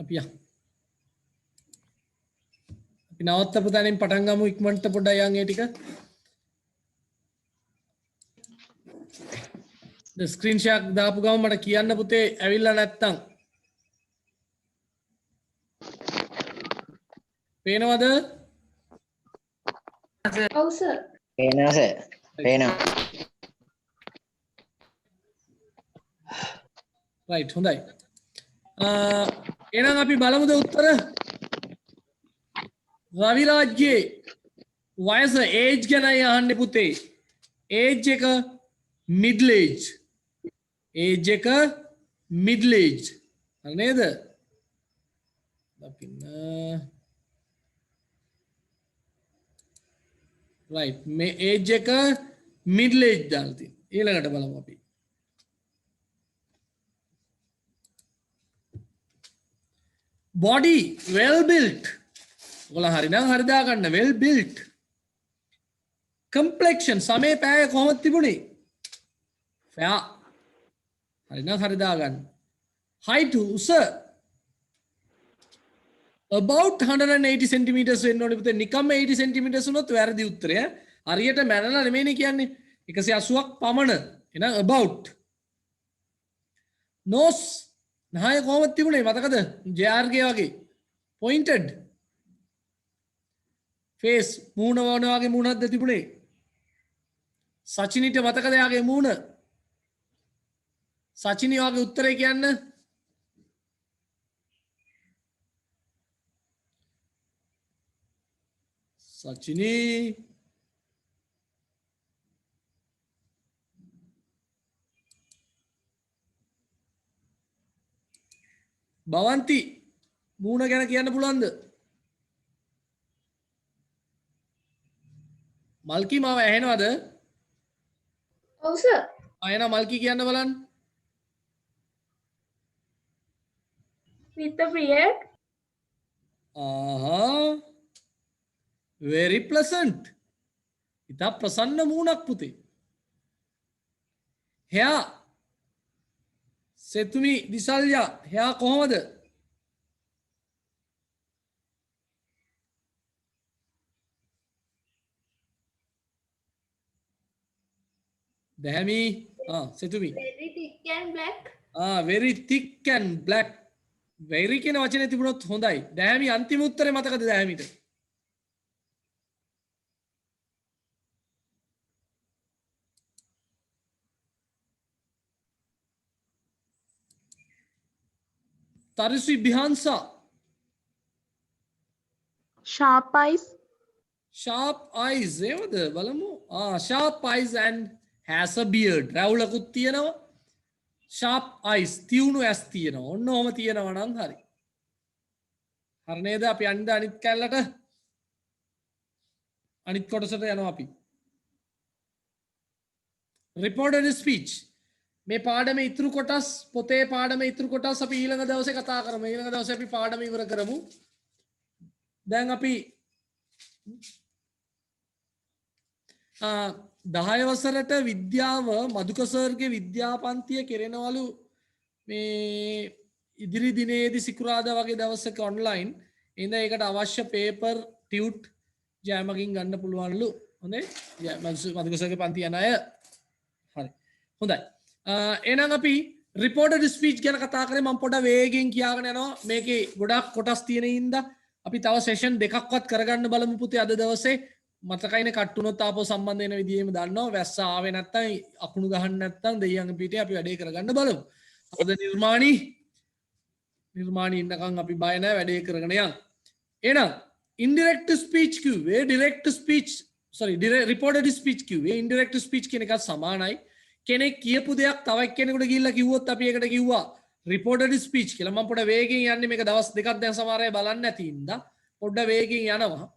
අපි නවත්තපු තැනින් පටන් ගමු ඉක්මනට පොඩ්ඩක් යන් ඒ ටික. ස්ක්‍රීන් ෂොට් දාපු ගමන් මට කියන්න පුතේ ඇවිල්ලා නැත්තම්. පේනවද? ඔව් සර්. පේනවා සර්. පේනවා. රයිට් හොඳයි. එහෙනම් අපි බලමුද උත්තර? රවිරාජ්ගේ වයස ඒජ් ගැනයි අහන්නේ පුතේ. ඒජ් එක මිඩල් ඒජ්. ඒජ් එක මිඩල් ඒජ්. හරි නේද? දකින්න. රයිට් මේ ඒජ් එක මිඩල් ඒජ් දාලා තියෙනවා. ඊළඟට බලමු අපි. body well built. ඔයාලා හරිනම් හරි දාගන්න well built. complexion සමේ පෑය කොහොමද තිබුණේ? fair. හරිනම් හරි දාගන්න. height උස about 180 centimeters වෙන්න ඕනේ පුතේ. නිකම්ම 80 centimeters වුණොත් වැරදි උත්තරය. හරියට මැනලා නෙමෙයිනේ කියන්නේ. 180ක් පමණ. එහෙනම් about. nose නහය කොහොමද තිබුණේ මතකද? ජයාර්ගේ වගේ pointed. face මූණ වගේ මූණක්ද තිබුණේ? සචිනිට මතකද යාගේ මූණ? සචිනි වගේ උත්තරේ කියන්න. සචිනි භවන්ති මූණ ගැන කියන්න පුළුවන්ද? මල්කි මාව ඇහෙනවද? ඔව් සර්. අයන මල්කි කියන්න බලන්න. with the beard. very pleasant. ඉතා ප්‍රසන්න මූණක් පුතේ. hair සෙතුමි දිසල්යා hair කොහොමද? දැහැමි සෙතුමි very thick and black. very thick and black. very කියන වචනේ තිබුණොත් හොඳයි. දැහැමි අන්තිම උත්තරේ මතකද දැහැමිට? Tariswi Bihansa. Sharp eyes. Sharp eyes. එහෙමද බලමු. sharp eyes and has a beard. රැවුලකුත් තියෙනවා. sharp eyes තියුණු ඇස් තියෙනවා. ඔන්න ඔහම තියෙනවා නම් හරි. හරි නේද? අපි අනිත් අනිත් කැලලට අනිත් කොටසට යනවා අපි. reported speech. මේ පාඩමේ ඉතුරු කොටස් පොතේ පාඩමේ ඉතුරු කොටස් අපි ඊළඟ දවසේ කතා කරමු. ඊළඟ දවසේ අපි පාඩම ඉවර කරමු. දැන් අපි 10 වසරට විද්‍යාව මදුක සර්ගේ විද්‍යාපන්තිය කෙරෙනවලු මේ ඉදිරි දිනේදී සිකුරාදා වගේ දවසක ඔන්ලයින්. එහෙනම් ඒකට අවශ්‍ය පේපර් ටියුට් ජයමගින් ගන්න පුළුවන්ලු. හොඳයි. මදුක සර්ගේ පන්ති යන අය. හරි. හොඳයි. එහෙනම් අපි රිපෝටඩ් ස්පීච් ගැන කතා කරේ. මම පොඩ වේගෙන් කියාගෙන යනවා. මේකේ ගොඩක් කොටස් තියෙන හින්දා අපි තව සෙෂන් දෙකක්වත් කරගන්න බලමු පුතේ අද දවසේ. මතකයිනේ කට්ටුනොත් ආපහු සම්බන්ධ වෙන විදිහෙම දන්නවා. වැස්ස ආවේ නැත්තම් අකුණු ගහන්න නැත්තම් දෙයියන් පිටේ අපි වැඩේ කරගන්න බලමු. අද නිර්මාණි ඉන්නකම් අපි බය නැහැ වැඩේ කරගෙන යන්න. එහෙනම් ඉන්ඩිරෙක්ට් ස්පීච් කිව්වේ රිපෝටඩ් ස්පීච් කිව්වේ ඉන්ඩිරෙක්ට් ස්පීච් කියන එකත් සමානයි. කෙනෙක් කියපු දෙයක් තව එක්කෙනෙකුට ගිහිල්ලා කිව්වොත් අපි ඒකට කිව්වා රිපෝටඩ් ස්පීච් කියලා. මම පොඩ වේගෙන් යන්නේ මේක දවස් දෙකක් දැන් සමහර අය බලන්නේ නැති ඉඳා පොඩ වේගෙන් යනවා.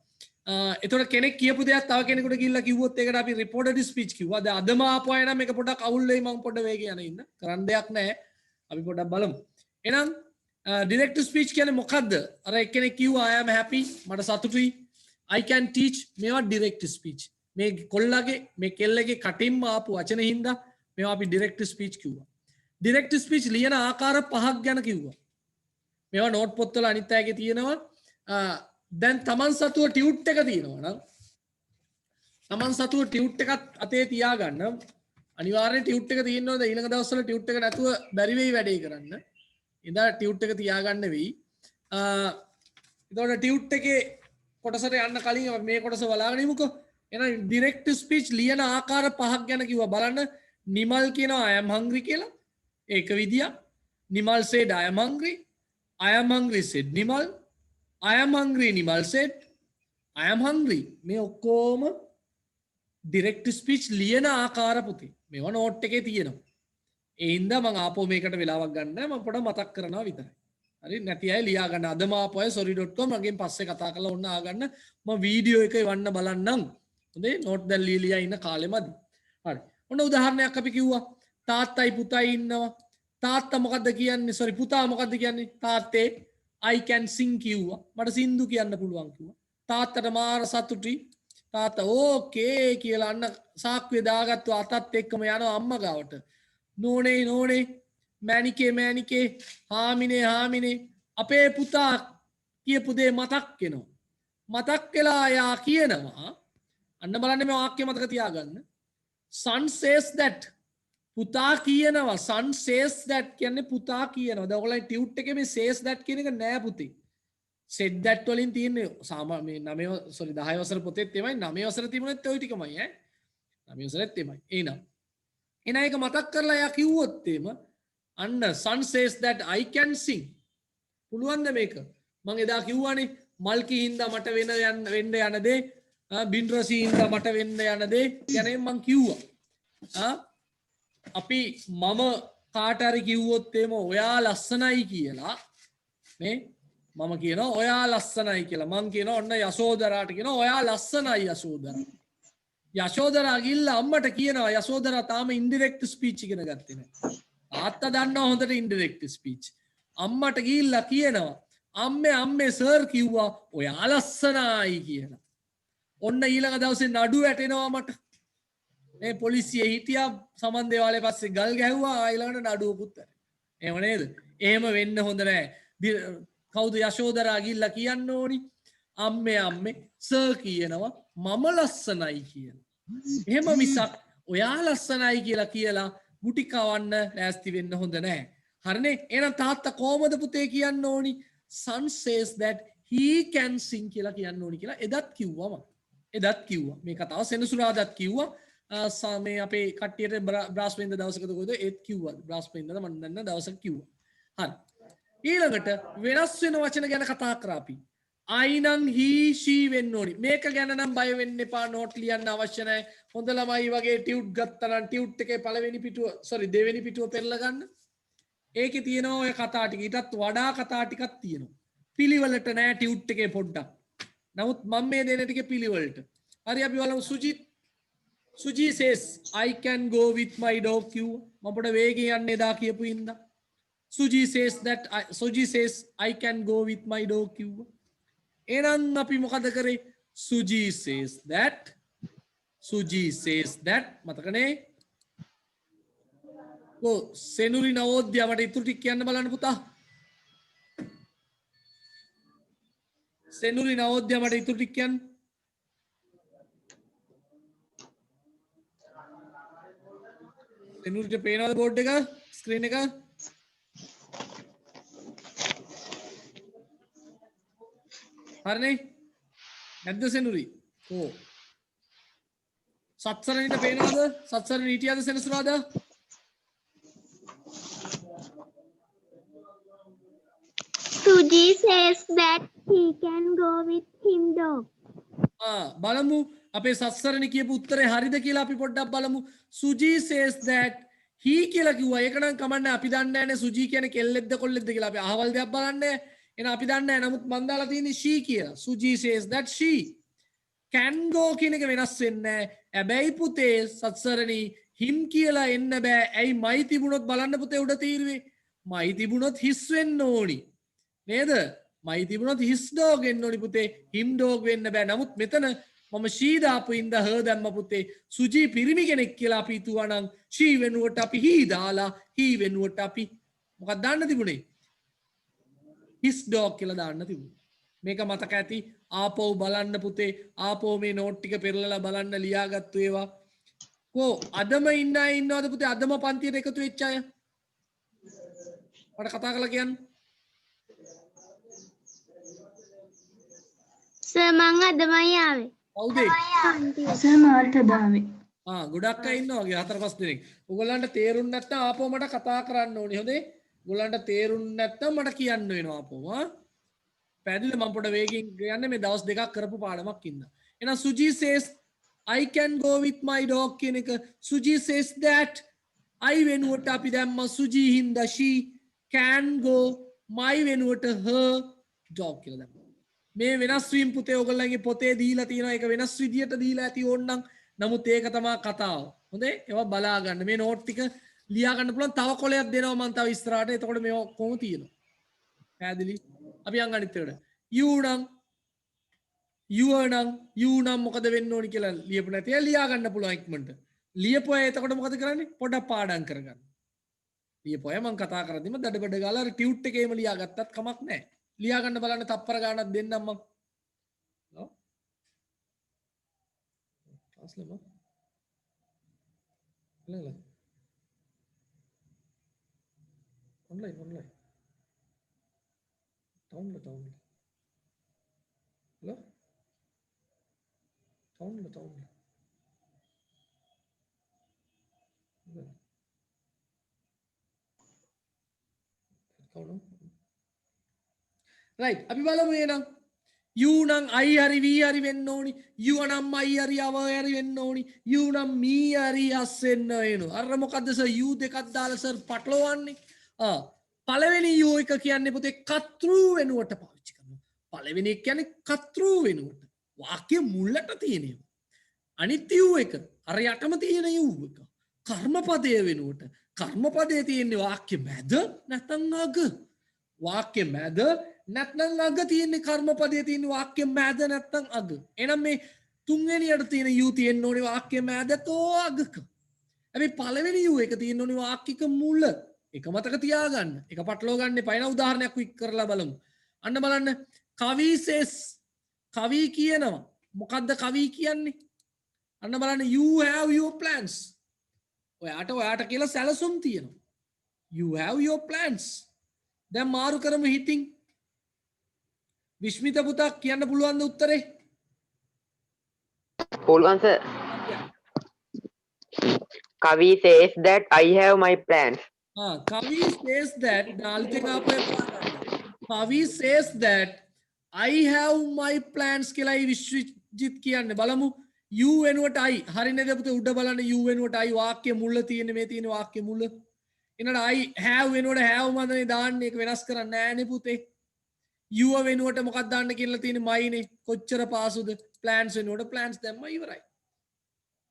එතකොට කෙනෙක් කියපු දෙයක් තව කෙනෙකුට ගිහිල්ලා කිව්වොත් ඒකට අපි රිපෝටඩ් ස්පීච් කිව්වා. දැන් අදම ආපු අය නම් මේක පොඩක් අවුල් වෙයි. මම පොඩ වේගෙන් යන ඉන්න කරන්න දෙයක් නැහැ. අපි පොඩක් බලමු. එහෙනම් ඩිරෙක්ට් ස්පීච් කියන්නේ මොකද්ද? අර එක්කෙනෙක් කිව්වා I am happy මට සතුටුයි. I can teach මේවා ඩිරෙක්ට් ස්පීච්. මේ කොල්ලගේ මේ කෙල්ලගේ කටින්ම ආපු වචන හින්දා මේවා අපි ඩිරෙක්ට් ස්පීච් කිව්වා. ඩිරෙක්ට් ස්පීච් ලියන ආකාර 5ක් ගැන කිව්වා. මේවා නෝට් පොත්වල අනිත් අයගේ තියෙනවා. දැන් තමන් සතුව ටියුට් එක තියෙනවා නම් තමන් සතුව ටියුට් එකත් අතේ තියාගන්න. අනිවාර්යෙන් ටියුට් එක තියෙන්න ඕනේ. ඊළඟ දවස්වල ටියුට් එක නැතුව බැරි වෙයි වැඩේ කරන්න. ඉතින් ටියුට් එක තියාගන්න වෙයි. එතකොට ටියුට් එකේ කොටසට යන්න කලින් අපි මේ කොටස බලාගෙන ඉමුකෝ. එහෙනම් ඩිරෙක්ට් ස්පීච් ලියන ආකාර පහක් ගැන කිව්වා. බලන්න නිමල් කියනවා I am hungry කියලා. ඒක විදියක්. Nimal said I am hungry. I am hungry said Nimal. I am hungry Nimal said I am hungry. මේ ඔක්කොම ඩිරෙක්ට් ස්පීච් ලියන ආකාර පුතේ. මේවා නෝට් එකේ තියෙනවා. ඒ හින්දා මම ආපහු මේකට වෙලාවක් ගන්න නැහැ. මම පොඩ්ඩක් මතක් කරනවා විතරයි. හරි නැති අය ලියා ගන්න. අදම ආපහු sorry.com මගෙන් පස්සේ කතා කරලා ඔන්න ආගන්න. මම වීඩියෝ එක එවන්න බලන්නම්. හොඳේ නෝට් දැන් ලියලා ඉන්න කාලෙමදි. හරි. ඔන්න උදාහරණයක් අපි කිව්වා. තාත්තයි පුතයි ඉන්නවා. තාත්තා මොකද්ද කියන්නේ? sorry පුතා මොකද්ද කියන්නේ? තාත්තේ I can sing කිව්වා. මට සින්දු කියන්න පුළුවන් කිව්වා. තාත්තට මාර සතුටුයි. තාත්තා ඕකේ කියලා අන්න සාක්කුවේ දාගත්තු අතත් එක්කම යනවා අම්මා ගාවට. නෝනේ මෑනිකේ හාමිනේ අපේ පුතා කියපු දේ මතක් වෙනවා. මතක් වෙලා යා කියනවා අන්න බලන්න මේ වාක්‍ය මතක තියාගන්න. son says that පුතා කියනවා son says that කියන්නේ පුතා කියනවා. දැන් ඔයගොල්ලෝ ටියුට් එකේ මේ says that කියන එක නෑ පුතේ. said that වලින් තියෙන්නේ සාමාන්‍ය මේ 9 sorry 10 වසර පොතේත් එමය 9 වසර තිබුණෙත් ওই ටිකමයි ඈ 9 වසරෙත් එමය. එහෙනම් ඒක මතක් කරලා යා කිව්වොත් එම අන්න son says that I can sing. පුළුවන්ද මේක? මම එදා කිව්වානේ මල්කි හින්දා මට වෙන්න යන දේ බින්රසි හින්දා මට වෙන්න යන දේ ගැන මම කිව්වා. අපි මම කාට හරි කිව්වොත් එම ඔයා ලස්සනයි කියලා නේ මම කියනවා ඔයා ලස්සනයි කියලා. මං කියනවා ඔන්න යශෝදරාට කියනවා ඔයා ලස්සනයි යශෝදරා. යශෝදරා ගිහිල්ලා අම්මට කියනවා යශෝදරා තාම ඉන්ඩිරෙක්ට් ස්පීච් ඉගෙන ගත්තේ නැහැ. තාත්තා දන්නවා හොඳට ඉන්ඩිරෙක්ට් ස්පීච්. අම්මට ගිහිල්ලා කියනවා අම්මේ සර් කිව්වා ඔයා ලස්සනයි කියලා. ඔන්න ඊළඟ දවසේ නඩු වැටෙනවා මට. මේ පොලිසිය හිටියා සමන් දේවාලේ පස්සේ ගල් ගැහුවා ඊළඟට නඩුවකුත් වැටෙනවා. එහෙම නේද? එහෙම වෙන්න හොඳ නැහැ. කවුද යශෝදරා ගිහිල්ලා කියන්න ඕනි? අම්මේ සර් කියනවා මම ලස්සනයි කියලා. එහෙම මිසක් ඔයා ලස්සනයි කියලා ගුටි කවන්න ලෑස්ති වෙන්න හොඳ නැහැ. හරිනේ? එහෙනම් තාත්තා කොහමද පුතේ කියන්න ඕනි? son says that he can sing කියලා කියන්න ඕනි කියලා එදත් කිව්වා මම. මේ කතාව සෙනසුරාදාත් කිව්වා. මේ අපේ කට්ටියට බ්‍රාස්පෙන්ද දවසකද කොහෙද ඒත් කිව්වා. බ්‍රාස්පෙන්දද මම දන්න දවසක කිව්වා. හරි. ඊළඟට වෙනස් වෙන වචන ගැන කතා කරා අපි. I නම් he she වෙන්න ඕනි. මේක ගැන නම් බය වෙන්න එපා. නෝට් ලියන්න අවශ්‍ය නැහැ. හොඳ ළමයි වගේ ටියුට් ගත්තා නම් ටියුට් එකේ දෙවෙනි පිටුව පෙරලා ගන්න. ඒකේ තියෙනවා ඔය කතා ටික. ඊටත් වඩා කතා ටිකක් තියෙනවා. පිළිවෙලට නෑ ටියුට් එකේ පොඩ්ඩක්. නමුත් මම මේ දෙන ටිකේ පිළිවෙලට. හරි අපි බලමු Suji says I can go with my dog කිව්වා. මම පොඩ වේගෙන් යන්නේ එදා කියපු ඉඳලා. Suji says I can go with my dog කිව්වා. එහෙනම් අපි මොකද කරේ? Suji says that මතකනේ? සෙනුරි නවෝද්‍යා මට ඉතුරු ටික කියන්න බලන්න පුතා. සෙනුරි නවෝද්‍යා මට ඉතුරු ටික කියන්න. සෙනුරිට පේනවද බෝඩ් එක? ස්ක්‍රීන් එක? හරිනේ? නැද්ද සෙනුරි? ඕ. සත්සරණිට පේනවද? සත්සරණි හිටියද සෙනසුරාදා? Suji says that he can go with him dog. බලමු අපේ සත්සරණි කියපු උත්තරේ හරිද කියලා අපි පොඩ්ඩක් බලමු. Suji says that he කියලා කිව්වා. ඒක නම් කමන්නේ අපි දන්නේ නැහැනේ Suji කියන්නේ කෙල්ලෙක්ද කොල්ලෙක්ද කියලා. අපි අහවල් දෙයක් බලන්නේ. එහෙනම් අපි දන්නේ නැහැ. නමුත් මන් දාලා තියෙන්නේ she කියලා. Suji says that she can go කියන එක වෙනස් වෙන්නේ නැහැ. හැබැයි පුතේ සත්සරණි him කියලා එන්න බෑ. ඇයි මයි තිබුණොත් බලන්න පුතේ උඩ තීරුවේ. මයි තිබුණොත් his වෙන්න ඕනි. නේද? මයි තිබුණොත් his dog වෙන්න ඕනි පුතේ. him dog වෙන්න බෑ. නමුත් මෙතන මම she දාපු ඉඳ her දැම්ම පුතේ. සුජි පිරිමි කෙනෙක් කියලා අපි හිතුවා නම් she වෙනුවට අපි he දාලා he වෙනුවට අපි මොකක්ද දාන්න තිබුණේ? his dog කියලා දාන්න තිබුණා. මේක මතක ඇති ආපහු බලන්න පුතේ ආපහු මේ නෝට් ටික පෙරලලා බලන්න ලියාගත්තු ඒවා. කො අදම ඉන්න අය ඉන්නවද පුතේ අදම පන්තියට එකතු වෙච්ච අය? මට කතා කරලා කියන්න. සර් මං අදමයි ආවේ. කවුද? සර් මාත් අදාවේ. ගොඩක් අය ඉන්නවා වගේ 4-5 දෙනෙක්. ඔයගොල්ලන්ට තේරුන්නේ නැත්නම් ආපහු මට කතා කරන්න ඕනේ. හොඳේ? ඔයගොල්ලන්ට තේරුන්නේ නැත්නම් මට කියන්න වෙනවා ආපහු. පැහැදිලිද? මම පොඩ වේගෙන් යන්නේ මේ දවස් දෙකක් කරපු පාඩමක් ඉන්න. එහෙනම් Suji says I can go with my dog කියන එක. Suji says that I වෙනුවට අපි දැම්ම Suji හින්දා she can go my වෙනුවට her dog කියලා දැම්මා. මේ වෙනස් වීම පුතේ ඔයගොල්ලන්ගේ පොතේ දීලා තියෙනවා. ඒක වෙනස් විදියට දීලා ඇති ඕනනම්. නමුත් ඒක තමයි කතාව. හොඳේ? ඒවා බලා ගන්න. මේ නෝට් ටික ලියා ගන්න පුළුවන්. තව කොලයක් දෙනවා මම තව ඉස්සරහට. එතකොට මේවා කොහොම තියෙනවා. පැහැදිලි? අපි යන් අනිත් එකට. you නම් මොකද වෙන්න ඕනි කියලා ලියපු නැති අය ලියා ගන්න පුළුවන් ඉක්මනට. ලියපු අය එතකොට මොකද කරන්නේ? පොඩක් පාඩම් කරගන්න. ලියපු අය මම කතා කරද්දිම දඩබඩ ගාලා අර ටියුට් එකේම ලියා ගත්තත් කමක් නැහැ. ලියා ගන්න බලන්න තප්පර ගානක් දෙන්නම් මම. Aslam online town hello town right අපි බලමු එහෙනම් you නම් I හරි we හරි වෙන්න ඕනි you නම් I හරි our හරි වෙන්න ඕනි you නම් me හරි us වෙන්න වෙනවා අර මොකද්ද සර් you දෙකක් දාලා සර් පටලවන්නේ පළවෙනි you එක කියන්නේ පුතේ cut through වෙනුවට පාවිච්චි කරනවා පළවෙනි එක කියන්නේ cut through වෙනුවට වාක්‍ය මුලට තියෙනවා අනිත් you එක අර යටම තියෙන you එක කර්මපදය වෙනුවට කර්මපදයේ තියෙන වාක්‍ය මැද නැත්නම් අග වාක්‍ය මැද නැත්නම් අග තියෙන්නේ කර්මපදයේ තියෙන වාක්‍ය මැද නැත්නම් අග. එහෙනම් මේ තුන්වෙනියට තියෙන you තියෙන්න ඕනේ වාක්‍ය මැදකෝ අගක. හැබැයි පළවෙනි you එක තියෙන්න ඕනේ වාක්‍යික මුල. ඒක මතක තියාගන්න. ඒක පටලවා ගන්න එපා. එන උදාහරණයක් ක්වික් කරලා බලමු. අන්න බලන්න කවි says කවි කියනවා. මොකද්ද කවි කියන්නේ? අන්න බලන්න you have your plans. ඔයාට කියලා සැලසුම් තියෙනවා. You have your plans. දැන් මාරු කරමු හිතින්. විශ්මිත පුතා කියන්න පුළුවන්ද උත්තරේ? පුළුවන් sir. Kavi says that I have my plans. Kavi says that Kavi says that I have my plans කියලා විශ්වජිත් කියන්නේ බලමු. you වෙනුවට I හරි නේද පුතේ උඩ බලන්න you වෙනුවට I වාක්‍ය මුල තියෙන්නේ මේ තියෙන වාක්‍ය මුල. ඊනට I have වෙනුවට have මදනේ දාන්නේ ඒක වෙනස් කරන්නේ නෑනේ පුතේ. you වෙනුවට මොකක්ද දාන්න කියලා තියෙන්නේ myනේ කොච්චර පාසුද plans වෙනුවට plans දැම්ම ඉවරයි.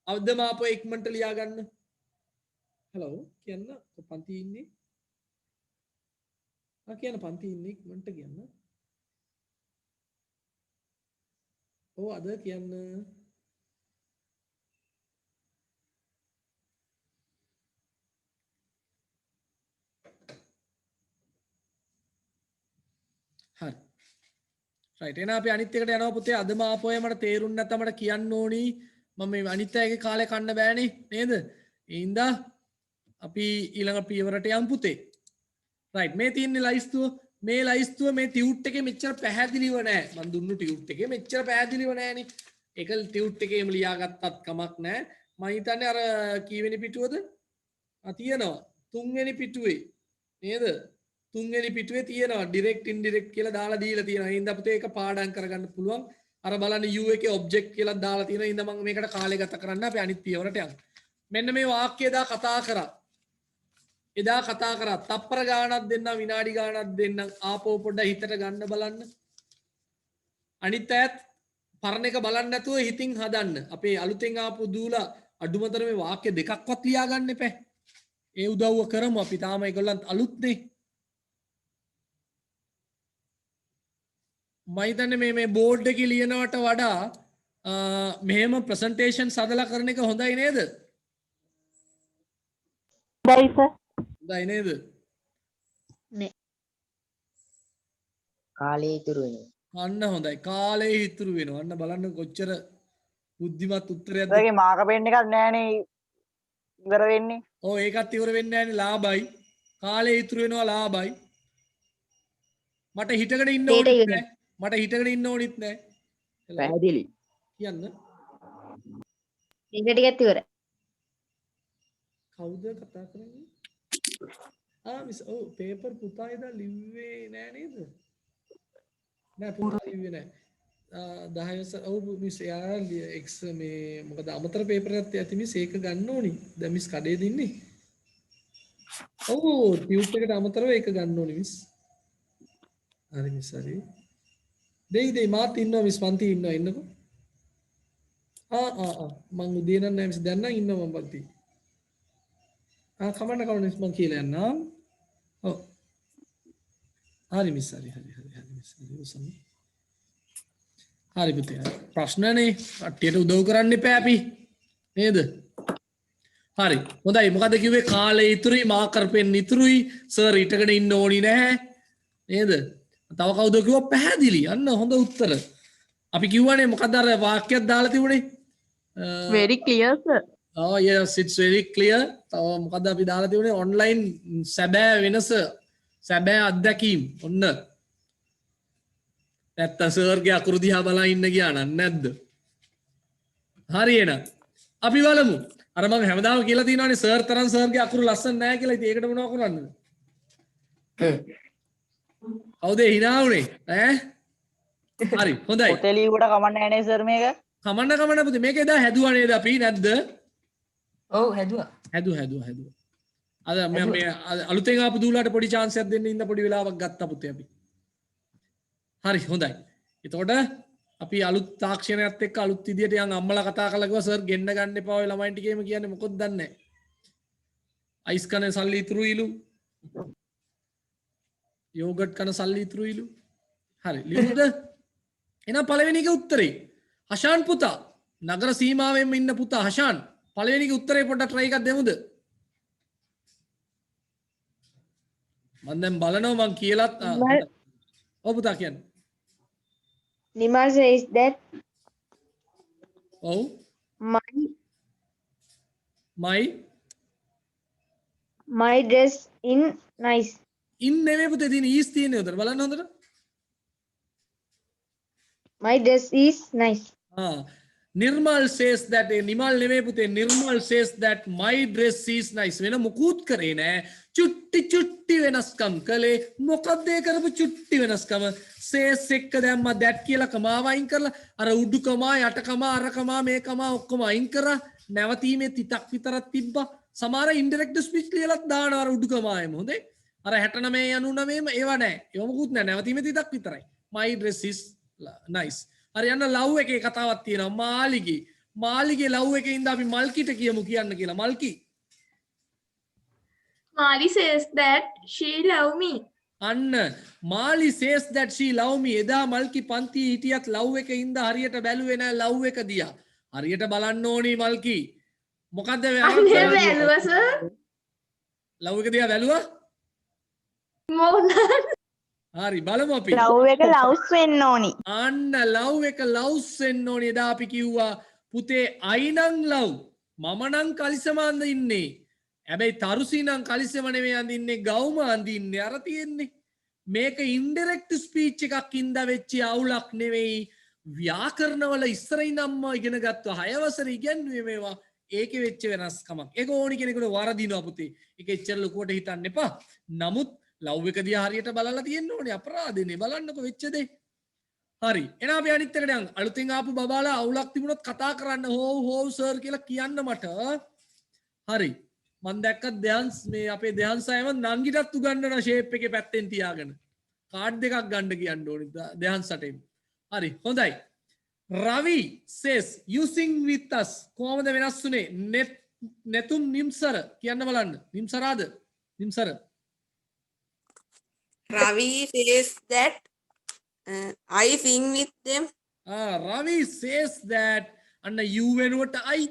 අවද්දම ආපහු ඉක්මනට ලියා ගන්න. hello කියන්න පන්ති ඉන්නේ. කියන්න පන්ති ඉන්නේ ඉක්මනට කියන්න. අද කියන්න. හරි රයිට් එහෙනම් අපි අනිත් එකට යනවා පුතේ අදම ආපෝය මට තේරුන්නේ නැත්නම් මට කියන්න ඕනි මම මේ අනිත් අයගේ කාලේ කන්න බෑනේ නේද ඒ හින්දා අපි ඊළඟ පියවරට යමු පුතේ රයිට් මේ තියෙන්නේ ලයිස්තුව මේ ලයිස්තුව මේ ටියුට් එකේ මෙච්චර පැහැදිලිව නැහැ මම දුන්නු ටියුට් එකේ මෙච්චර පැහැදිලිව නැහැනේ ඒක ටියුට් එකේම ලියාගත්තත් කමක් නැහැ මම හිතන්නේ අර කීවෙනි පිටුවද තියෙනවා තුන්වෙනි පිටුවේ නේද තුන්වෙනි පිටුවේ තියෙනවා ඩිරෙක්ට් ඉන්ඩිරෙක්ට් කියලා දාලා දීලා තියෙනවා. හින්දා අපිට ඒක පාඩම් කරගන්න පුළුවන්. අර බලන්න u එකේ ඔබ්ජෙක්ට් කියලා දාලා තියෙනවා. හින්දා මම මේකට කාලය ගත කරන්න අපි අනිත් පියවරට යමු. මෙන්න මේ වාක්‍යය එදා කතා කරා. තප්පර ගාණක් දෙන්නම් විනාඩි ගාණක් දෙන්නම් ආපෝ පොඩ්ඩ හිතට ගන්න බලන්න. අනිත් ඈත් පරණ එක බලන්න නැතුව හිතින් හදන්න. අපේ අලුතෙන් ආපු දූලා අඩුමතර මේ වාක්‍ය දෙකක්වත් ලියා ගන්න එපා. ඒ උදව්ව කරමු අපි තාම ඒගොල්ලන්ත් අලුත්නේ. මයිතන්න මේ බෝඩ් එක ලියනවට වඩා මෙහෙම ප්‍රසන්ටේෂන් සදලා කරන එක හොඳයි නේද? හොඳයි සර්. හොඳයි නේද? නේ. කාලේ ඉතුරු වෙනවා. අන්න හොඳයි. කාලේ ඉතුරු වෙනවා. අන්න බලන්න කොච්චර බුද්ධිමත් උත්තරයක්ද. ඒකේ මාක පෙන්න එකක් නෑනේ ඉවර වෙන්නේ. ඔව් ඒකත් ඉවර වෙන්නේ නැහැනේ ලාභයි. කාලේ ඉතුරු වෙනවා ලාභයි. මට හිටගෙන ඉන්න ඕනෙත් නැහැ. මට හිටගෙන ඉන්න ඕනෙත් නැහැ. පැහැදිලි. කියන්න. ඒක ටිකත් ඉවරයි. කවුද කතා කරන්නේ? මිස් ඔව් පේපර් පුතා එදා ලිව්වේ නෑ නේද? නෑ පුතා ලිව්වේ නෑ. 10 ඔව් මිස් එයා එක්ස් මේ මොකද අමතර පේපර් එකක් ඇති මිස් ඒක ගන්න ඕනි. දැන් මිස් කඩේ දින්නේ. ඔව් ටියුට් එකට අමතරව ඒක ගන්න ඕනි මිස්. හරි මිස් හරි. දෙයි මාත් ඉන්නවා මිස් පන්ති ඉන්නවා ඉන්නකෝ. මං උදේ නම් නෑ මිස් දැන් නම් ඉන්නවා මං පන්ති. කමන්න මිස් මං කියලා යන්නම්. ඔව්. හරි මිස් හරි මිස් හරි උසන්න. හරි පුතේ. ප්‍රශ්නනේ කට්ටියට උදව් කරන්න එපා අපි. නේද? හරි. හොඳයි. මොකද කිව්වේ කාලේ ඉතුරුයි මාකර් පෙන් ඉතුරුයි සර් ඊටගෙන ඉන්න ඕනි නැහැ. නේද? තව කවුද කිව්වා පැහැදිලි. අන්න හොඳ උත්තර. අපි කිව්වනේ මොකද අර වාක්‍යයක් දාලා තිබුණේ? very clear sir. Oh yes, it's very clear. තව මොකද අපි දාලා තිබුණේ ඔන්ලයින් සැබෑ වෙනස සැබෑ අත්දැකීම්. ඔන්න. නැත්තම් සර්ගේ අකුරු දිහා බලා ඉන්න ගියා නම් නැද්ද? හරි එහෙනම්. අපි බලමු. අර මම හැමදාම කියලා තියෙනවානේ සර් තරම් සර්ගේ අකුරු ලස්සන නැහැ කියලා. ඉතින් ඒකට මොනව කරන්නද? කවුද hina උනේ? ඈ? හරි හොඳයි. පොතේ ලියුවට කමන්න නෑනේ සර් මේක. කමන්න පුතේ මේක එදා හැදුවා නේද අපි නැද්ද? ඔව් හැදුවා. හැදුවා. අද මේ අලුතෙන් ආපු දූලාට පොඩි chance එකක් දෙන්න ඉන්න පොඩි වෙලාවක් ගත්තා පුතේ අපි. හරි හොඳයි. එතකොට අපි අලුත් තාක්ෂණයත් එක්ක අලුත් විදියට යන් අම්මලා කතා කරලා කිව්වා සර් ගෙන්න ගන්න එපා ඔය ළමයින්ට කියම කියන්නේ මොකොත් දන්නේ නැහැ. අයිස් කන සල්ලි ඉතුරුයිලු. යෝගට් කන සල්ලි ඉතුරුයිලු. හරි ලියමුද? එහෙනම් පළවෙනි එක උත්තරේ. හෂාන් පුතා නගර සීමාවෙන්ම ඉන්න පුතා හෂාන් පළවෙනි එක උත්තරේ පොඩ්ඩක් try එකක් දෙමුද? මම දැන් බලනවා මං කියලාත් ඔව් පුතා කියන්න. Nimal says that ඔව් my dress in nice. ඉන් නෙමෙයි පුතේ තියෙන ඊස් තියෙන්නේ උතන බලන්න හොඳට. My dress is nice. Nirmal says that Nimal නෙමෙයි පුතේ Nirmal says that my dress is nice වෙන මුකුත් කරේ නෑ. චුට්ටි වෙනස්කම් කළේ මොකක්ද ඒ කරපු චුට්ටි වෙනස්කම? says එක්ක දැම්මා that කියලා කමාව අයින් කරලා අර උඩුකමා යටකමා අරකමා මේකමා ඔක්කොම අයින් කරා නැවතීමේ තිතක් විතරක් තිබ්බා. සමහර indirect speech ලියලත් දානවා අර උඩුකමායම හොඳේ. අර 69 99 ඒවා නෑ. ඒව මොකුත් නෑ නැවතීමේ තිතක් විතරයි. My dress is nice. හරි යන්න ලව් එකේ කතාවක් තියෙනවා මාලිගේ ලව් එකේ ඉඳන් අපි මල්කිට කියමු කියන්න කියලා. මල්කි Mali says that she love me. අන්න Mali says that she love me. එදා මල්කි පන්ති හිටියත් ලව් එකේ ඉඳන් හරියට බැලුවේ නෑ ලව් එක දිහා. හරියට බලන්න ඕනි මල්කි. මොකද්ද අනේ බැලුවා sir. ලව් එක දිහා බැලුවා? මොනද? හරි බලමු අපි. ලව් එක ලව්ස් වෙන්න ඕනි. අන්න ලව් එක ලව්ස් වෙන්න ඕනි. එදා අපි කිව්වා පුතේ අයිනං ලව් මම නම් කලිසම අඳින්නේ. හැබැයි තරුසි නම් කලිසම නෙමෙයි අඳින්නේ ගවුම අඳින්නේ. අර තියෙන්නේ. මේක ඉන්ඩිරෙක්ට් ස්පීච් එකක් ඉඳ වෙච්ච අවුලක් නෙවෙයි. ව්‍යාකරණවල ඉස්සරින් අම්ම ඉගෙන ගත්තා 6 වසරේ ඉගෙනුවේ මේවා. ඒකේ වෙච්ච වෙනස්කමක්. ඒක ඕනි කෙනෙකුට වරදිනවා පුතේ. ඒක එච්චර ලොකුවට හිතන්න එපා. නමුත් ලව් එක දිහා හරියට බලලා තියෙන්න ඕනේ අපරාධනේ බලන්නකො වෙච්ච දේ. හරි. එහෙනම් අපි අනිත් එකට යමු. අලුතෙන් ආපු බබාලා අවුලක් තිබුණොත් කතා කරන්න හෝව් සර් කියලා කියන්න මට. හරි. මම දැක්ක ධ්‍යාන්ස් මේ අපේ ධ්‍යාන්ස් අයම නංගිටත් උගන්නන ෂේප් එකේ පැත්තෙන් තියාගෙන. කාඩ් දෙකක් ගන්න කියන්න ඕනේ ධ්‍යාන්ස් අටෙන්. හරි. හොඳයි. රවි says using with us කොහොමද වෙනස් වුනේ? netum nimsar කියන්න බලන්න. nimsarාද? nimsar. Ravi says that I sing with them. Ravi says that අන්න you වෙනුවට I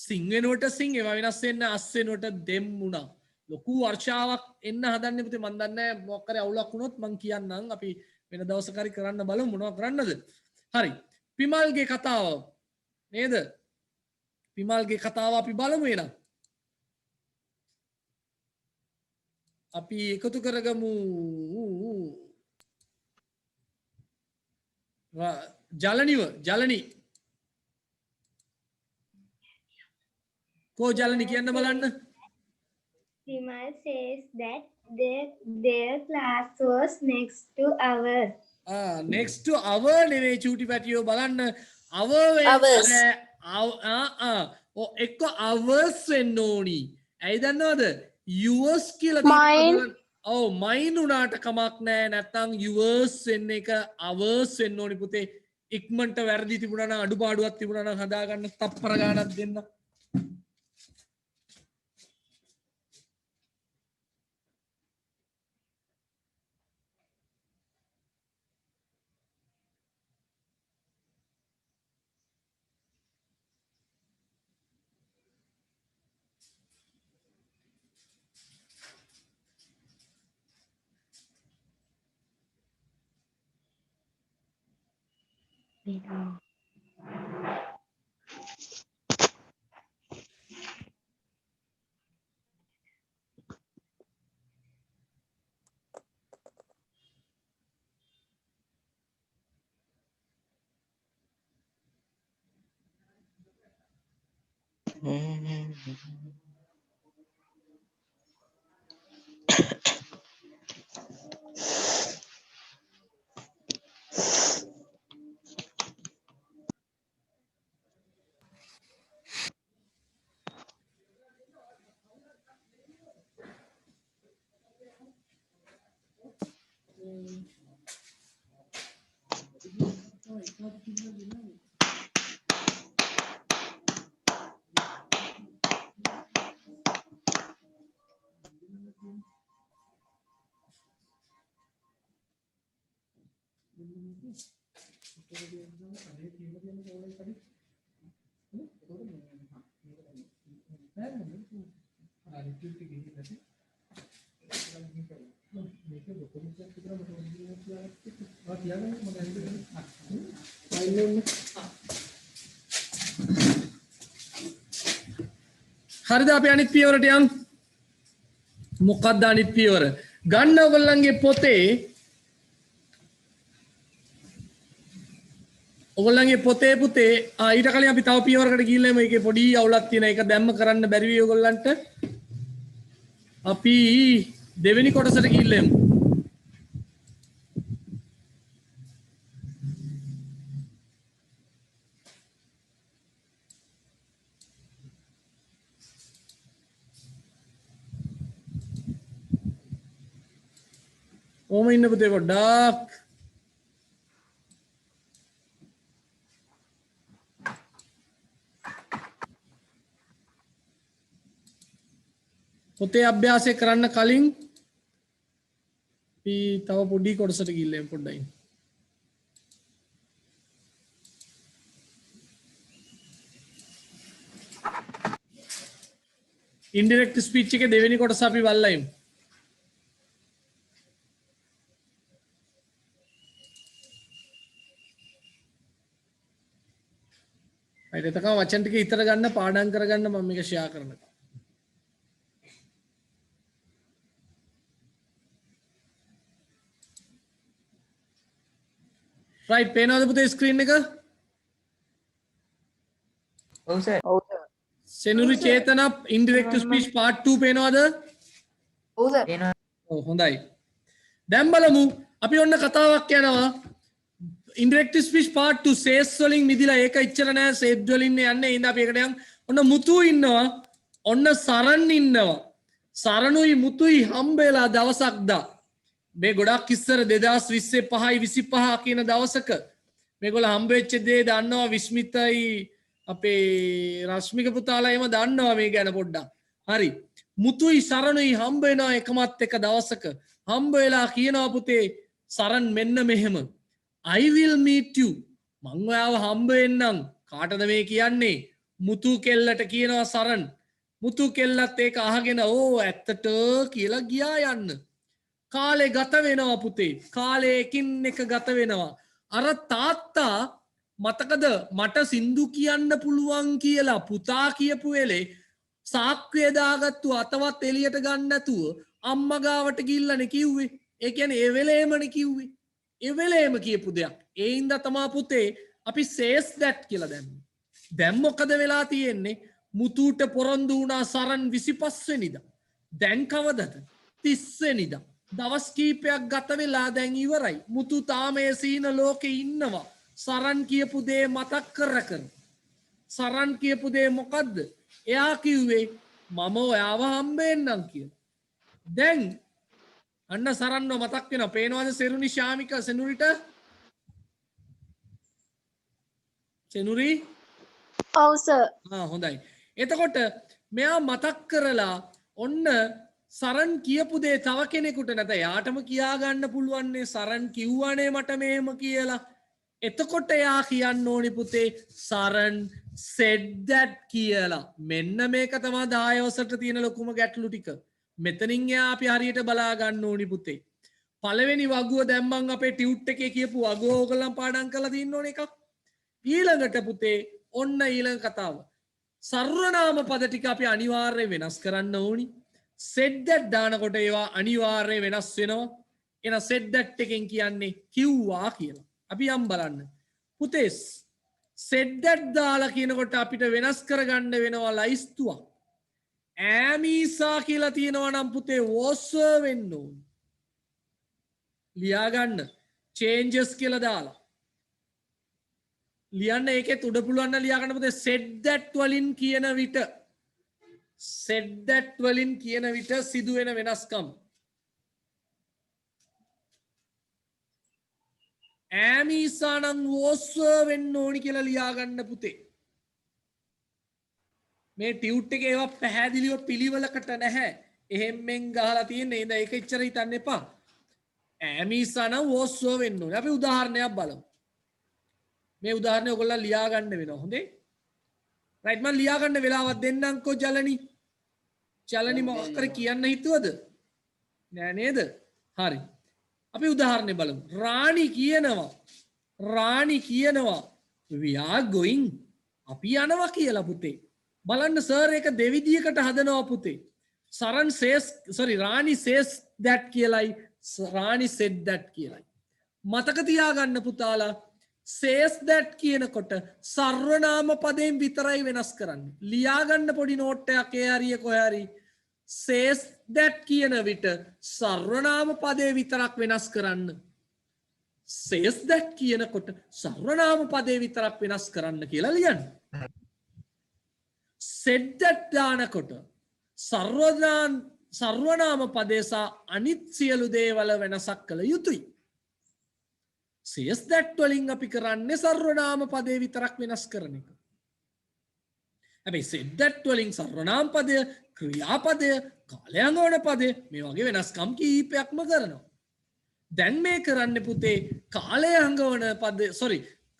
sing වෙනුවට sing ඒවා වෙනස් වෙන්න අස් වෙනුවට them වුණා. ලොකු වර්ෂාවක් එන්න හදන්නේ පුතේ මන් දන්නේ මොකක් කරේ අවුලක් වුණොත් මං කියන්නම් අපි වෙන දවසක හරි කරන්න බලමු මොනවද කරන්නද. හරි. පිමල්ගේ කතාව නේද? පිමල්ගේ කතාව අපි බලමු එහෙනම්. අපි එකතු කරගමු ජලනි කෝ ජලනි කියන්න බලන්න. Vimal says that their class was next to ours. next to our නෙවෙයි චූටි පැටියෝ බලන්න Ours. එක්ක hours වෙන්න ඕනි. ඇයි දන්නවද? yours කියලා Mine. ඔව් mine උනාට කමක් නැහැ. නැත්තම් yours වෙන්න එක hours වෙන්න ඕනි පුතේ. ඉක්මනට වැරදි තිබුණා නම් අඩුපාඩුවක් තිබුණා නම් හදාගන්න තප්පර ගානක් දෙන්න. හරිද අපි අනිත් පියවරට යන් මොකක්ද අනිත් පියවර ගන්න ඔයගොල්ලන්ගේ පොතේ ඔයගොල්ලන්ගේ පොතේ පුතේ ඊට කලින් අපි තව පියවරකට ගිහිල්ලා මේකේ පොඩි අවුලක් තියෙන එක දැම්ම කරන්න බැරි වෙයි ඔයගොල්ලන්ට අපි දෙවෙනි කොටසට ගිහිල්ලා යමු ඕම ඉන්න පුතේ පොඩ්ඩක් පොතේ අභ්‍යාසය කරන්න කලින් අපි තව පොඩි කොටසට ගිහිල්ලා යමු පොඩ්ඩයි ඉන්ඩිරෙක්ට් ස්පීච් එකේ දෙවෙනි කොටස අපි බලලා යමු එතකම වචන ටික ඉතර ගන්න පාඩම් කරගන්න මම මේක ෂෙයා කරනවා. රයිට් පේනවද පුතේ ස්ක්‍රීන් එක? ඔව් සර්. ඔව් සර්. සෙනුරි චේතන ඉන්ඩිරෙක්ට් ස්පීච් පාර්ට් 2 පේනවද? ඔව් සර්. එනවා. ඔව් හොඳයි. දැන් බලමු අපි ඔන්න කතාවක් යනවා ඉන්ඩිරෙක්ට් ස්පීච් පාර්ට් 2 සේස් වලින් මිදිලා ඒක ඉච්චර නෑ සේඩ් වලින් යන්නේ ඉඳ අපි එකට යන් ඔන්න මුතු ඉන්නවා ඔන්න සරන් ඉන්නවා සරණුයි මුතුයි හම්බෙලා දවසක් දා මේ ගොඩක් ඉස්සර 2025 25 කියන දවසක මේගොල්ලෝ හම්බෙච්ච දේ දන්නවා විස්මිතයි අපේ රශ්මික පුතාලා එහෙම දන්නවා මේ ගැන පොඩ්ඩක් හරි මුතුයි සරණුයි හම්බ වෙනවා එකමත් එක දවසක හම්බ වෙලා කියනවා පුතේ සරන් මෙන්න මෙහෙම I will meet you මං ඔයාව හම්බ වෙන්නම් කාටද මේ කියන්නේ මුතු කෙල්ලට කියනවා සරන් මුතු කෙල්ලත් ඒක අහගෙන ඕ ඇත්තට කියලා ගියා යන්න කාලේ ගත වෙනවා පුතේ. කාලේ එකින් එක ගත වෙනවා. අර තාත්තා මතකද මට සින්දු කියන්න පුළුවන් කියලා පුතා කියපු වෙලේ සාක්කුවේ දාගත්තු අතවත් එළියට ගන්න නැතුව අම්මා ගාවට ගිහිල්ලානේ කිව්වේ. ඒ කියන්නේ ඒ වෙලේමනේ කිව්වේ. ඒ වෙලේම කියපු දෙයක්. ඒ හින්දා තමා පුතේ අපි says that කියලා දැම්මේ. දැන් මොකද වෙලා තියෙන්නේ? මුතුට පොරොන්දු වුණා සරන් 25 වෙනිදා. දැන් කවදද? 30 වෙනිදා. දවස් කීපයක් ගත වෙලා දැන් ඉවරයි. මුතු තාම ඒ සීන ලෝකේ ඉන්නවා. සරන් කියපු දේ මතක් කර. සරන් කියපු දේ මොකද්ද? එයා කිව්වේ මම ඔයාව හම්බෙන්නම් කියලා. දැන් අන්න සරන්ව මතක් වෙනවා. පේනවද සෙරුනි ශාමික සෙනුරිට? සෙනුරි? ඔව් සර්. හොඳයි. එතකොට මෙයා මතක් කරලා ඔන්න සරන් කියපු දේ තව කෙනෙකුට නැත යාටම කියා ගන්න පුළුවන්නේ සරන් කිව්වනේ මට මෙහෙම කියලා. එතකොට එයා කියන්න ඕනි පුතේ සරන් said that කියලා. මෙන්න මේක තමයි 10 වසරට තියෙන ලොකුම ගැටලු ටික. මෙතනින් එයා අපි හරියට බලා ගන්න ඕනි පුතේ. පළවෙනි වගුව දැම්මන් අපේ ටියුට් එකේ කියපු වගුව ඕගොල්ලන් පාඩම් කරලා තියෙන්න ඕන එකක්. ඊළඟට පුතේ ඔන්න ඊළඟ කතාව. සර්වනාම පද ටික අපි අනිවාර්යයෙන් වෙනස් කරන්න ඕනි. said that දානකොට ඒවා අනිවාර්යයෙන් වෙනස් වෙනවා. එන said that එකෙන් කියන්නේ කිව්වා කියලා. අපි යම් බලන්න. පුතේ said that දාලා කියනකොට අපිට වෙනස් කරගන්න වෙනවා ලයිස්තුවක්. ඈමීසා කියලා තියෙනවා නම් පුතේ was වෙන්න ඕනි. ලියා ගන්න. changes කියලා දාලා. ලියන්න ඒකෙත් උඩ පුළුවන් නම් ලියා ගන්න පුතේ said that වලින් කියන විට said that වලින් කියන විට සිදුවෙන වෙනස්කම්. ඈමීසා නම් was වෙන්න ඕනි කියලා ලියා ගන්න පුතේ. මේ ටියුට් එකේ ඒවා පැහැදිලිව පිළිවෙලකට නැහැ. එහෙම්ෙන් ගහලා තියෙන්නේ. නේද? ඒක එච්චර හිතන්න එපා. ඈමීසා නම් was වෙන්න ඕනි. අපි උදාහරණයක් බලමු. මේ උදාහරණය ඔයගොල්ලෝ ලියා ගන්න වෙනවා. හොඳේ? රයිට් මම ලියා ගන්න වෙලාවක් දෙන්නම්කෝ ජලනි. ජලනි මොකක් කර කියන්න හිතුවද? නෑ නේද? හරි. අපි උදාහරණය බලමු. රාණි කියනවා we are going. අපි යනවා කියලා පුතේ. බලන්න සර් එක දෙවිදියකට හදනවා පුතේ. රාණි says that කියලයි රාණි said that කියලයි. මතක තියාගන්න පුතාලා says that කියනකොට සර්වනාම පදයෙන් විතරයි වෙනස් කරන්නේ. ලියාගන්න පොඩි නෝට් එකක් ඒ හරිය කොහේ හරි says that කියන විට සර්වනාම පදේ විතරක් වෙනස් කරන්න. says that කියනකොට සර්වනාම පදේ විතරක් වෙනස් කරන්න කියලා ලියන්න. said that දානකොට සර්වනාම පදේ සහ අනිත් සියලු දේවල් වෙනසක් කළ යුතුයි. says that වලින් අපි කරන්නේ සර්වනාම පදේ විතරක් වෙනස් කරන එක. හැබැයි said that වලින් සර්වනාම පදය, ක්‍රියාපදය, කාලයංගවන පදය මේ වගේ වෙනස්කම් කීපයක්ම කරනවා. දැන් මේ කරන්න පුතේ කාලයංගවන පද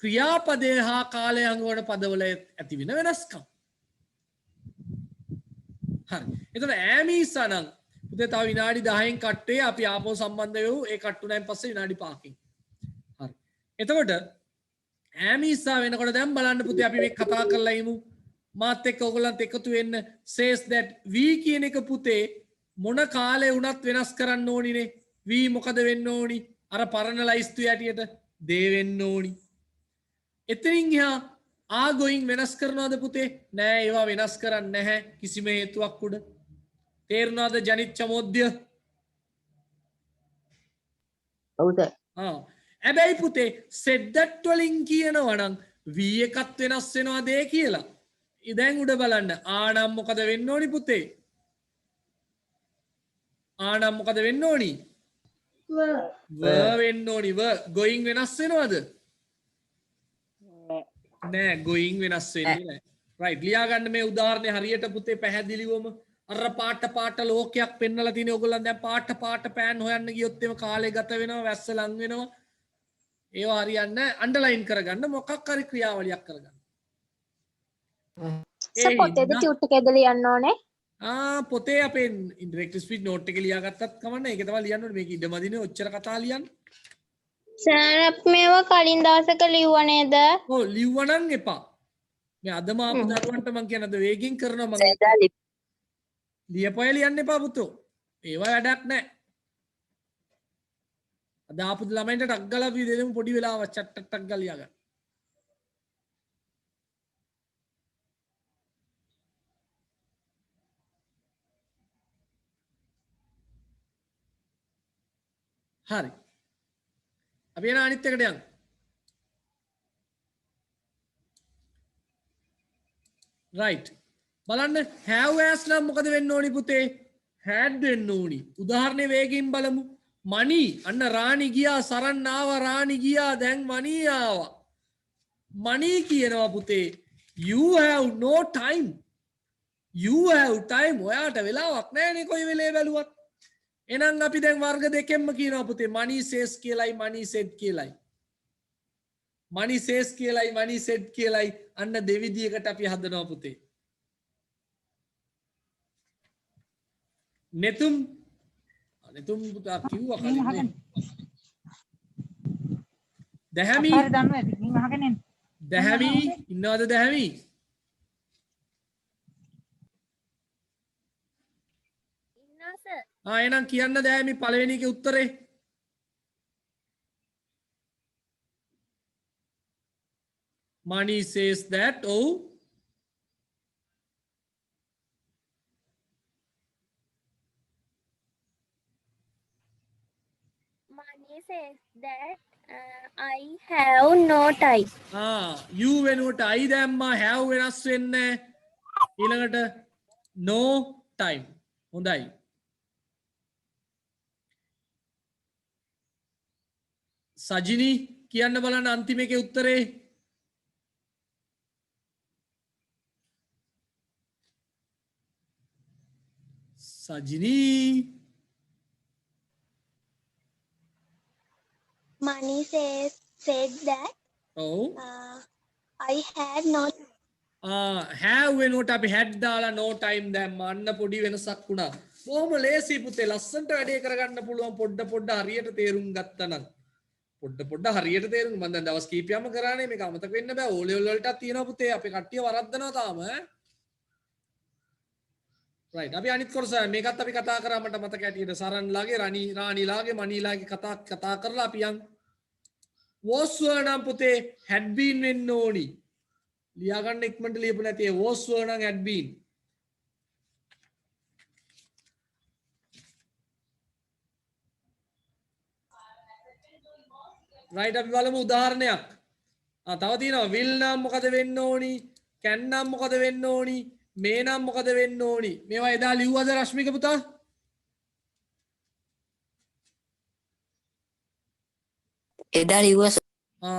ක්‍රියාපදය හා කාලයංගවන පදවල ඇති වෙන වෙනස්කම්. හරි. එතකොට ඈමීසා නම් පුතේ තව විනාඩි 10න් කට්ටේ අපි ආපහු සම්බන්ධ වෙමු. ඒ කට්ටුණෙන් පස්සේ විනාඩි 5කින්. හරි. එතකොට ඈමීසා වෙනකොට දැන් බලන්න පුතේ අපි මේ කතා කරලා ඉමු. මාත් එක්ක ඔයගොල්ලන්ත් එකතු වෙන්න. says that we කියන එක පුතේ මොන කාලේ වුණත් වෙනස් කරන්න ඕනිනේ. we මොකද වෙන්න ඕනි? අර පරණ ලයිස්තුවේ ඇටියට they වෙන්න ඕනි. එතනින් එහා going වෙනස් කරනවද පුතේ? නෑ ඒවා වෙනස් කරන්නේ නැහැ කිසිම හේතුවක් උඩ. තේරුණාද ජනිත් චමෝද්‍ය? ඔව් සර්. හැබැයි පුතේ said that වලින් කියනවා නම් we එකත් වෙනස් වෙනවද කියලා. දැන් උඩ බලන්න. ආනම් මොකද වෙන්න ඕනි පුතේ? ආනම් මොකද වෙන්න ඕනි? වෙන්න ඕනි. going වෙනස් වෙනවද? නෑ going වෙනස් වෙන්නේ නෑ. රයිට් ලියා ගන්න මේ උදාහරණය හරියට පුතේ පැහැදිලිවම අර පාට ලෝකයක් පෙන්නලා තියෙන ඕගොල්ලන් දැන් පාට පෑන් හොයන්න ගියොත් එම කාලය ගත වෙනවා වැස්ස ලං වෙනවා. ඒවා හරියන්නේ නැහැ. අන්ඩර්ලයින් කරගන්න මොකක් හරි ක්‍රියාවලියක් කරගන්න. සර් පොතේද ටියුට් එකේද ලියන්න ඕනේ? පොතේ අපේ ඉන්ඩිරෙක්ට් ස්පීච් නෝට් එක ලියාගත්තත් කමන්න. ඒක තමයි ලියන්න ඕනේ. මේක ඉඩමදිනේ ඔච්චර කතා ලියන්න. සර් අපි මේවා කලින් දවසක ලිව්ව නේද? ඔව් ලිව්වනම් එපා. මේ අදම ආපු දරුවන්ට මං කියන අද වේගින් කරනවා මං ලියපොය ලියන්න එපා පුතෝ. ඒවා වැඩක් නැහැ. අද ආපු ළමයින්ට ටක් ගාලා අපි දෙමු පොඩි වෙලාවක් ටක් ගාලා ලියා ගන්න. හරි. අපි යන අනිත් එකට යමු. right. බලන්න have as නම් මොකද වෙන්න ඕනි පුතේ? had වෙන්න ඕනි. උදාහරණේ වේගින් බලමු. money අන්න රාණි ගියා, සරන් ආවා, රාණි ගියා, දැන් money ආවා. money කියනවා පුතේ. you have no time. you have time. ඔයාට වෙලාවක් නැහැනේ කොයි වෙලේ බැලුවත්. එහෙනම් අපි දැන් වර්ග දෙකෙන්ම කියනවා පුතේ money says කියලයි money said කියලයි. money says කියලයි money said කියලයි අන්න දෙවිදියකට අපි හදනවා පුතේ. netum පුතා කිව්වා කලින්. දැහැමි දැහැමි ඉන්නවද දැහැමි? එහෙනම් කියන්න දැහැමි පළවෙනි එකේ උත්තරේ. money says that Money says that I have no time. you වෙනුවට I දැම්මා, have වෙනස් වෙන්නේ ඊළඟට no time. හොඳයි. සජිනි කියන්න බලන්න අන්තිම එකේ උත්තරේ. සජිනි Money said that I had no have වෙනුවට අපි had දාලා no time දැම්මා. අන්න පොඩි වෙනසක් වුණා. බොහොම ලේසි පුතේ. ලස්සනට වැඩේ කරගන්න පුළුවන් පොඩ හරියට තේරුම් ගත්තා නම්. පොඩ හරියට තේරුම් මම දැන් දවස් කීපයක්ම කරානේ මේක අමතක වෙන්න බෑ. ඕ ලෙවල් වලටත් තියෙනවා පුතේ. අපේ කට්ටිය වරද්දනවා තාම. right. අපි අනිත් කොටස මේකත් අපි කතා කරා මට මතක ඇටියට සරන්ලාගේ රාණිලාගේ මණීලාගේ කතා කරලා අපි යන් was were නම් පුතේ had been වෙන්න ඕනි. ලියා ගන්න ඉක්මනට ලියපු නැති ඒ was were නම් had been. right. අපි බලමු උදාහරණයක්. තව තියෙනවා will නම් මොකද වෙන්න ඕනි? can නම් මොකද වෙන්න ඕනි? මේ නම් මොකද වෙන්න ඕනි? මේවා එදා ලිව්වද රශ්මික පුතා? එදා ලිව්වා.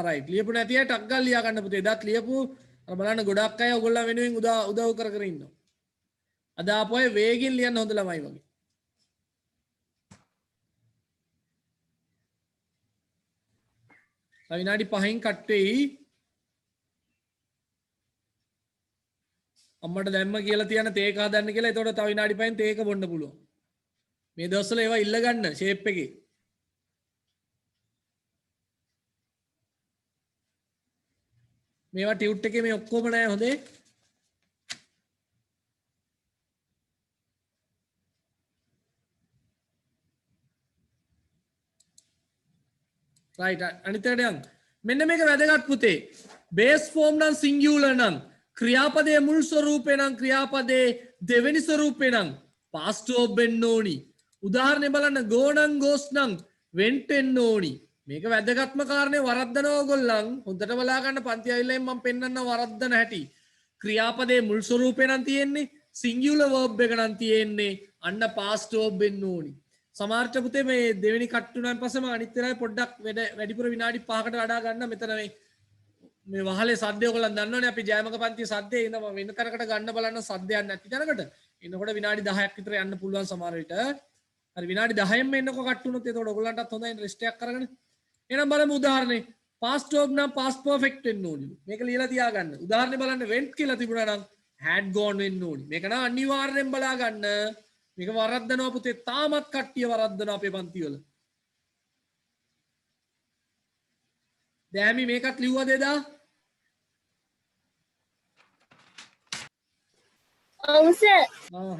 right. ලියපු නැති අය ටක් ගාලා ලියා ගන්න පුතේ. එදාත් ලියපු අර බලන්න ගොඩක් අය ඔයගොල්ලෝ වෙනුවෙන් උදව් කර ඉන්නවා. අද ආපු අය වේගින් ලියන්න හොඳ ළමයි වගේ. විනාඩි 5න් කට් වෙයි. අම්මට දැම්ම කියලා තියන තේක හදන්න කියලා. එතකොට තව විනාඩි 5න් තේක බොන්න පුළුවන්. මේ දවස්වල ඒවා ඉල්ල ගන්න ෂේප් එකේ. මේවා ටියුට් එකේ මේ ඔක්කොම නෑ හොඳේ. right. අනිත් එකට යන්න. මෙන්න මේක වැදගත් පුතේ. බේස් ෆෝම් නම් සිංගියුලර් නම් ක්‍රියාපදයේ මුල් ස්වරූපේ නම් ක්‍රියාපදයේ දෙවෙනි ස්වරූපේ නම් past verb වෙන්න ඕනි. උදාහරණයක් බලන්න go නම් goes නම් went වෙන්න ඕනි. මේක වැදගත්ම කාරණේ වරද්දන ඕගොල්ලන් හොඳට බලා ගන්න පන්ති අවිල්ලෙන් මම පෙන්නන්න වරද්දන හැටි. ක්‍රියාපදයේ මුල් ස්වරූපේ නම් තියෙන්නේ සිංගියුලර් verb එක නම් තියෙන්නේ අන්න past verb වෙන්න ඕනි. සමහරට පුතේ මේ දෙවෙනි කට්ටු උනාන් පස්සේ මම අනිත් වෙලාවේ පොඩ්ඩක් වැඩිපුර විනාඩි 5කට වඩා ගන්න මෙතන මේ වහලේ සද්දය ඔයගොල්ලන් දන්නවනේ අපි ජයමක පන්තියේ සද්දේ ඉඳන් මම වෙන තැනකට ගන්න බලන්න සද්දයක් නැති තැනකට එනකොට විනාඩි 10ක් විතර යන්න පුළුවන් සමහර විට. හරි විනාඩි 10ෙන්ම එන්නකො කට්ටු උනොත් එතකොට ඔයගොල්ලන්ටත් හොඳයි රෙස්ට් එකක් කරගෙන. එහෙනම් බලමු උදාහරණේ past verb නම් past perfect වෙන්න ඕනිලු. මේක ලියලා තියාගන්න. උදාහරණේ බලන්න went කියලා තිබුණා නම් had gone වෙන්න ඕනි. මේක නම් අනිවාර්යෙන් බලා ගන්න. මේක වරද්දනවා පුතේ. තාමත් කට්ටිය වරද්දනවා අපේ පන්ති වල. දැමි මේකත් ලිව්වද එදා? ඔව් සර්.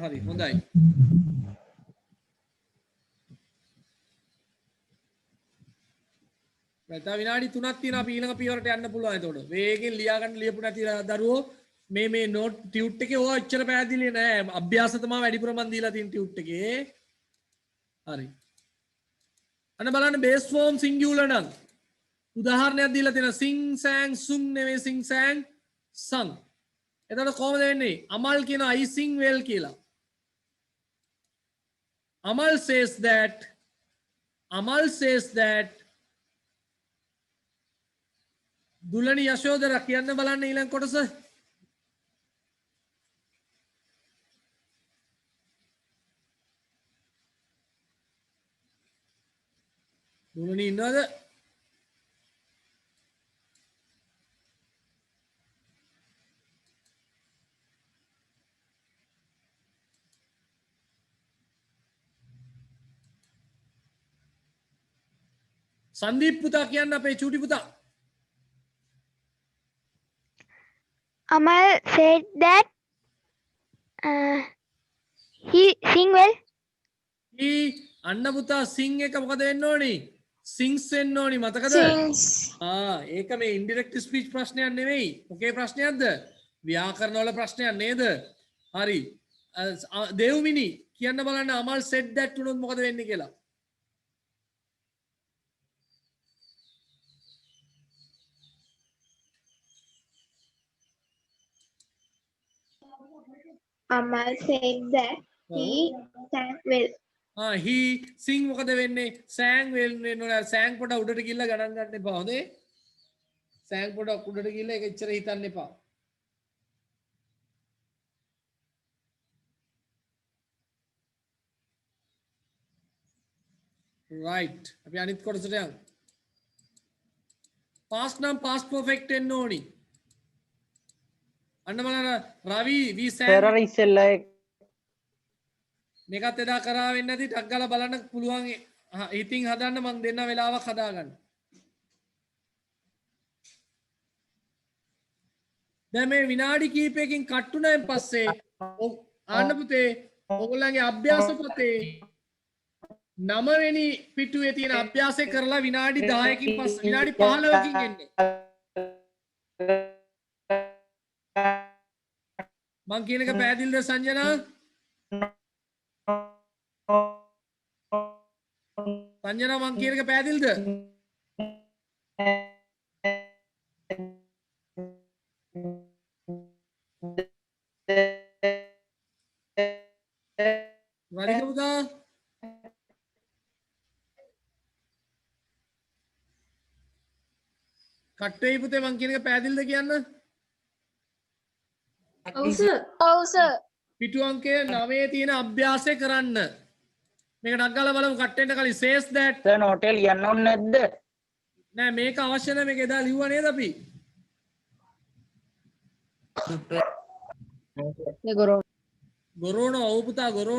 හරි හොඳයි. තව විනාඩි 3ක් තියෙනවා අපි ඊළඟ පියවරට යන්න පුළුවන්. එතකොට වේගෙන් ලියා ගන්න ලියපු නැති දරුවෝ මේ නෝට් ටියුට් එකේ ඕවා එච්චර පැහැදිලි නෑ. අභ්‍යාස තමයි වැඩිපුර මන් දීලා තියෙන ටියුට් එකේ. හරි. අන්න බලන්න බේස් ෆෝම් සිංගියුලර් නම් උදාහරණයක් දීලා තියෙනවා. sing sang sung නෙවෙයි sing sang sung. එතකොට කොහොමද වෙන්නේ? අමල් කියන I sing well කියලා. Amal says that දුලනි යශෝදරා කියන්න බලන්න ඊළඟ කොටස. දුලනි ඉන්නවද? සංදීප් පුතා කියන්න අපේ චූටි පුතා. Amal said that he sing well. අන්න පුතා සිං එක මොකද වෙන්න ඕනි? සිංස් වෙන්න ඕනි මතකද? ඒක මේ ඉන්ඩිරෙක්ට් ස්පීච් ප්‍රශ්නයක් නෙවෙයි. මොකේ ප්‍රශ්නයක්ද? ව්‍යාකරණ වල ප්‍රශ්නයක් නේද? හරි. දේව්මිනි කියන්න බලන්න අමල් said that උනොත් මොකද වෙන්නේ කියලා. Amal said that he sang well. he sing මොකද වෙන්නේ? sang වෙන්න ඕන. sang පොඩ උඩට ගිහිල්ලා ගණන් ගන්න එපා. හොඳේ? sang පොඩ උඩට ගිහිල්ලා ඒක එච්චර හිතන්න එපා. right. අපි අනිත් කොටසට යමු. past නම් past perfect වෙන්න ඕනි. අන්න බලන්න රවි we sang සර් අර ඉස්සෙල්ලා මේකත් එදා කරා වෙන්නේ නැති ටක් ගාලා බලන්න පුළුවන්. ඉතින් හදන්න මම දෙන්න වෙලාවක් හදාගන්න. දැන් මේ විනාඩි කිහිපයකින් කට් වුණාන් පස්සේ ආන්න පුතේ ඔයගොල්ලන්ගේ අභ්‍යාස පොතේ 9 වෙනි පිටුවේ තියෙන අභ්‍යාසය කරලා විනාඩි 10කින් පස්සේ විනාඩි 15කින් එන්න. මං කියන එක පැහැදිලිද සංජනා? සංජනා මං කියන එක පැහැදිලිද? වරික පුතා කට්ටේ පුතේ මං කියන එක පැහැදිලිද කියන්න? ඔව් සර්. පිටු අංකය 9 තියෙන අභ්‍යාසය කරන්න. මේක ඩග්ගාලා බලමු කට්ටෙන්ට කලින් says that සර් නෝටේ ලියන්න ඕනේ නැද්ද? නෑ මේක අවශ්‍ය නැහැ. මේක එදා ලිව්වා නේද අපි? ගොරෝන ගොරෝන ඔව් පුතා ගොරෝන